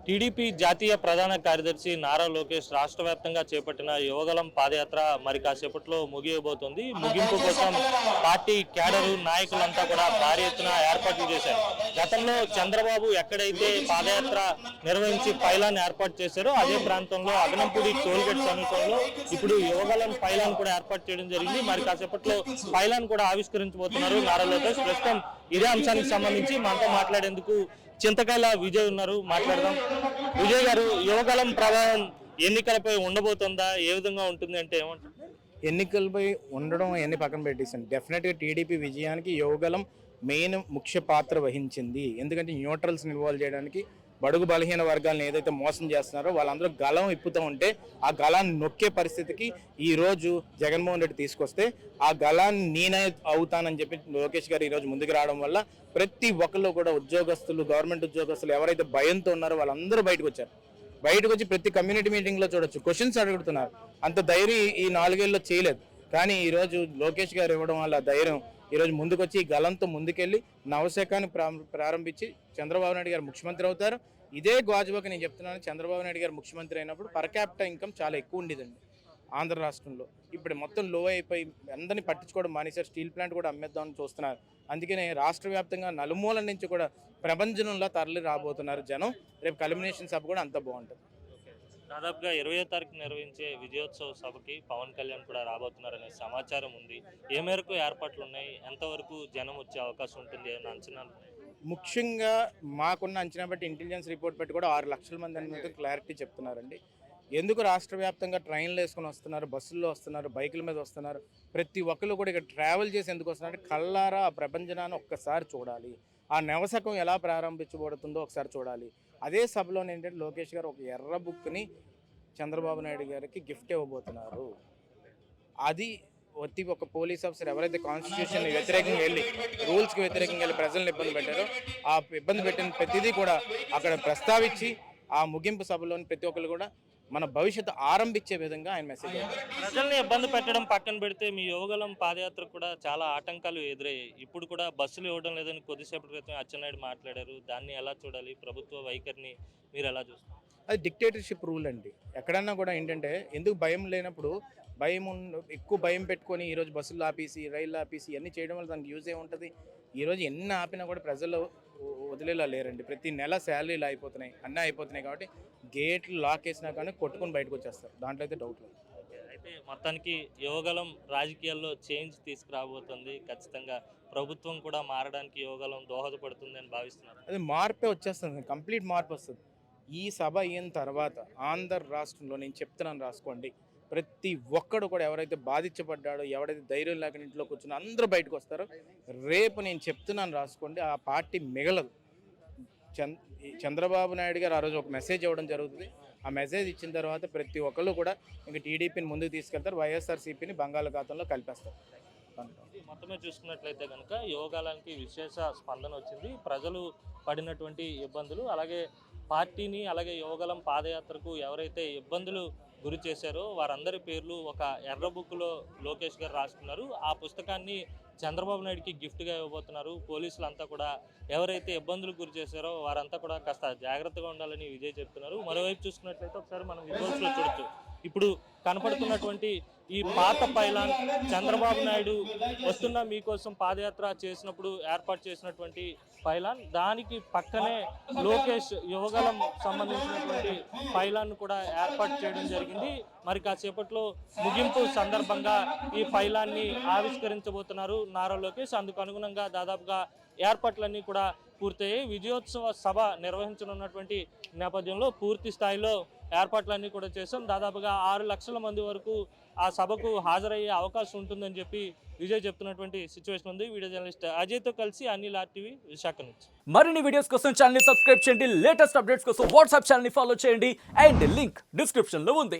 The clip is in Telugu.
టీడీపీ జాతీయ ప్రధాన కార్యదర్శి నారా లోకేష్ రాష్ట్ర వ్యాప్తంగా చేపట్టిన యువగలం పాదయాత్ర మరి కాసేపట్లో ముగియబోతోంది. ముగింపు కోసం పార్టీ క్యాడరు నాయకులంతా కూడా భారీ ఎత్తున ఏర్పాట్లు చేశారు. గతంలో చంద్రబాబు ఎక్కడైతే పాదయాత్ర నిర్వహించి పైలాన్ ఏర్పాటు చేశారో అదే ప్రాంతంలో అగనంపూడి టోల్గేట్ సమీపంలో ఇప్పుడు యువగలం పైలాన్ కూడా ఏర్పాటు చేయడం జరిగింది. మరి కాసేపట్లో పైలాన్ కూడా ఆవిష్కరించబోతున్నారు నారా లోకేష్. ప్రస్తుతం ఇదే అంశానికి సంబంధించి మనతో మాట్లాడేందుకు చింతకాయల విజయ్ ఉన్నారు, మాట్లాడదాం. విజయ్ గారు, యువగలం ప్రభావం ఎన్నికలపై ఉండబోతుందా, ఏ విధంగా ఉంటుంది అంటే ఏమంటారు? ఎన్నికలపై ఉండడం అన్ని పక్కన పెట్టేసాను. డెఫినెట్గా టీడీపీ విజయానికి యువగలం మెయిన్ ముఖ్య పాత్ర వహించింది. ఎందుకంటే న్యూట్రల్స్ ఇన్వాల్వ్ చేయడానికి బడుగు బలహీన వర్గాలను ఏదైతే మోసం చేస్తున్నారో వాళ్ళందరూ గలం ఇప్పుతూ ఉంటే ఆ గలాన్ని నొక్కే పరిస్థితికి ఈరోజు జగన్మోహన్ రెడ్డి తీసుకొస్తే ఆ గలాన్ని నేనే అవుతానని చెప్పి లోకేష్ గారు ఈరోజు ముందుకు రావడం వల్ల ప్రతి ఒక్కళ్ళు కూడా ఉద్యోగస్తులు, గవర్నమెంట్ ఉద్యోగస్తులు ఎవరైతే భయంతో ఉన్నారో వాళ్ళందరూ బయటకు వచ్చారు. బయటకు వచ్చి ప్రతి కమ్యూనిటీ మీటింగ్లో చూడొచ్చు, క్వశ్చన్స్ అడుగుతున్నారు. అంత ధైర్యం ఈ 4 ఏళ్ళలో చేయలేదు. కానీ ఈరోజు లోకేష్ గారు ఇవ్వడం వల్ల ధైర్యం ఈరోజు ముందుకొచ్చి ఈ గలంతో ముందుకెళ్ళి నవశకాన్ని ప్రారంభించి చంద్రబాబు నాయుడు గారు ముఖ్యమంత్రి అవుతారు. ఇదే గాజువాక నేను చెప్తున్నాను, చంద్రబాబు నాయుడు గారు ముఖ్యమంత్రి అయినప్పుడు పర్ క్యాపిటల్ ఇన్కమ్ చాలా ఎక్కువ ఉండేదండి ఆంధ్ర రాష్ట్రంలో. ఇప్పుడు మొత్తం లో అయిపోయి అందరినీ పట్టించుకోవడం మానేశారు. స్టీల్ ప్లాంట్ కూడా అమ్మేద్దామని చూస్తున్నారు. అందుకనే రాష్ట్ర వ్యాప్తంగా నలుమూల నుంచి కూడా ప్రపంచంలో తరలి రాబోతున్నారు జనం. రేపు కల్మినేషన్ సభ కూడా అంత బాగుంటుంది. దాదాపుగా 20వ తారీఖు నిర్వహించే విజయోత్సవ సభకి పవన్ కళ్యాణ్ కూడా రాబోతున్నారనే సమాచారం ఉంది. ఏ మేరకు ఏర్పాట్లు ఉన్నాయి, ఎంతవరకు జనం వచ్చే అవకాశం ఉంటుంది, ఏమైనా అంచనాలు? ముఖ్యంగా మాకున్న అంచనా బట్టి ఇంటెలిజెన్స్ రిపోర్ట్ బట్టి కూడా 6 లక్షల మంది అనేది క్లారిటీ చెప్తున్నారండి. ఎందుకు రాష్ట్ర వ్యాప్తంగా ట్రైన్లు వేసుకొని వస్తున్నారు, బస్సుల్లో వస్తున్నారు, బైకుల మీద వస్తున్నారు, ప్రతి ఒక్కరు కూడా ఇక్కడ ట్రావెల్ చేసి ఎందుకు వస్తున్నారు? కళ్ళారా ఆ ప్రపంచనాన్ని ఒక్కసారి చూడాలి, ఆ నవశకం ఎలా ప్రారంభించబడుతుందో ఒకసారి చూడాలి. అదే సభలో ఏంటంటే లోకేష్ గారు ఒక ఎర్ర బుక్ని చంద్రబాబు నాయుడు గారికి గిఫ్ట్ ఇవ్వబోతున్నారు. అది ఒక పోలీస్ ఆఫీసర్ ఎవరైతే కాన్స్టిట్యూషన్ వ్యతిరేకంగా వెళ్ళి, రూల్స్కి వ్యతిరేకంగా వెళ్ళి ప్రజలను ఇబ్బంది పెట్టారో ఆ ఇబ్బంది పెట్టిన ప్రతిదీ కూడా అక్కడ ప్రస్తావించి ఆ ముగింపు సభలోని ప్రతి ఒక్కరు కూడా మన భవిష్యత్తు ఆరంభించే విధంగా ఆయన మెసేజ్. ప్రజల్ని ఇబ్బంది పెట్టడం పక్కన పెడితే మీ యువగలం పాదయాత్ర కూడా చాలా ఆటంకాలు ఎదురయ్యాయి. ఇప్పుడు కూడా బస్సులు ఇవ్వడం లేదని కొద్దిసేపటి క్రితం అచ్చెన్నాయుడు మాట్లాడారు. దాన్ని ఎలా చూడాలి, ప్రభుత్వ వైఖరిని మీరు ఎలా చూస్తారు? అది డిక్టేటర్షిప్ రూల్ అండి. ఎక్కడన్నా కూడా ఏంటంటే ఎందుకు భయం లేనప్పుడు ఎక్కువ భయం పెట్టుకొని ఈరోజు బస్సులు ఆపేసి, రైళ్ళు ఆపేసి ఇవన్నీ చేయడం వల్ల దానికి యూజ్ ఏముంటుంది? ఈరోజు ఎన్ని ఆపినా కూడా ప్రజలు వదిలేలా లేరండి. ప్రతి నెల శాలరీలు అయిపోతున్నాయి, అన్నీ అయిపోతున్నాయి. కాబట్టి గేట్లు లాక్ వేసినా కానీ కొట్టుకొని బయటకు వచ్చేస్తారు. దాంట్లో అయితే డౌట్ లేదు. అయితే మొత్తానికి యువగలం రాజకీయాల్లో చేంజ్ తీసుకురాబోతుంది. ఖచ్చితంగా ప్రభుత్వం కూడా మారడానికి యువగలం దోహదపడుతుంది అని భావిస్తున్నారు. అది మార్పే వచ్చేస్తుంది, కంప్లీట్ మార్పు వస్తుంది. ఈ సభ అయిన తర్వాత ఆంధ్ర రాష్ట్రంలో నేను చెప్తున్నాను, రాసుకోండి, ప్రతి ఒక్కడు కూడా ఎవరైతే బాధించబడ్డాడో, ఎవరైతే ధైర్యం లేకుండా ఇంట్లో కూర్చుని అందరూ బయటకు వస్తారో రేపు నేను చెప్తున్నాను, రాసుకోండి, ఆ పార్టీ మిగలదు. చంద్రబాబు నాయుడు గారు ఆ రోజు ఒక మెసేజ్ ఇవ్వడం జరుగుతుంది. ఆ మెసేజ్ ఇచ్చిన తర్వాత ప్రతి ఒక్కళ్ళు కూడా ఇంక టీడీపీని ముందుకు తీసుకెళ్తారు, వైఎస్ఆర్సీపీని బంగాళాఖాతంలో కలిపేస్తారు. మొత్తమే చూసుకున్నట్లయితే కనుక యువగలానికి విశేష స్పందన వచ్చింది. ప్రజలు పడినటువంటి ఇబ్బందులు, అలాగే పార్టీని, అలాగే యువగలం పాదయాత్రకు ఎవరైతే ఇబ్బందులు గురి చేశారో వారందరి పేర్లు ఒక ఎర్ర బుక్లో లోకేష్ గారు రాసుకున్నారు. ఆ పుస్తకాన్ని చంద్రబాబు నాయుడుకి గిఫ్ట్గా ఇవ్వబోతున్నారు. పోలీసులంతా కూడా ఎవరైతే ఇబ్బందులు గురి చేశారో వారంతా కూడా కాస్త జాగ్రత్తగా ఉండాలని విజయ్ చెప్తున్నారు. మరోవైపు చూసుకున్నట్లయితే ఒకసారి మనం విజువల్స్లో చూడొచ్చు. ఇప్పుడు కనపడుతున్నటువంటి ఈ పాత పైలాన్ చంద్రబాబు నాయుడు వస్తున్న మీకోసం పాదయాత్ర చేసినప్పుడు ఏర్పాటు చేసినటువంటి పైలాన్, దానికి పక్కనే లోకేష్ యువగలం సంబంధించినటువంటి పైలాన్ కూడా ఏర్పాటు చేయడం జరిగింది. మరి కాసేపట్లో ముగింపు సందర్భంగా ఈ పైలాన్ని ఆవిష్కరించబోతున్నారు నారా లోకేష్. అందుకు అనుగుణంగా దాదాపుగా ఏర్పాట్లన్నీ కూడా పూర్తయ్యాయి. విజయోత్సవ సభ నిర్వహించనున్నటువంటి నేపథ్యంలో పూర్తి స్థాయిలో ఏర్పాట్లన్నీ కూడా చేశాం. దాదాపుగా 6 లక్షల మంది వరకు ఆ సభకు హాజరయ్యే అవకాశం ఉంటుందని చెప్పి విజయ్ చెప్తున్నటువంటి సిచ్యువేషన్ ఉంది. వీడియో జర్నలిస్ట్ అజయ్తో కలిసి అనిల్ RTV విశాఖ నుంచి. మరిన్ని వీడియోస్ కోసం ఛానల్ ని సబ్స్క్రైబ్ చేయండి. లేటెస్ట్ అప్డేట్స్ కోసం వాట్సాప్ ఛానల్ ని ఫాలో చేయండి. అండ్ లింక్ డిస్క్రిప్షన్ లో ఉంది.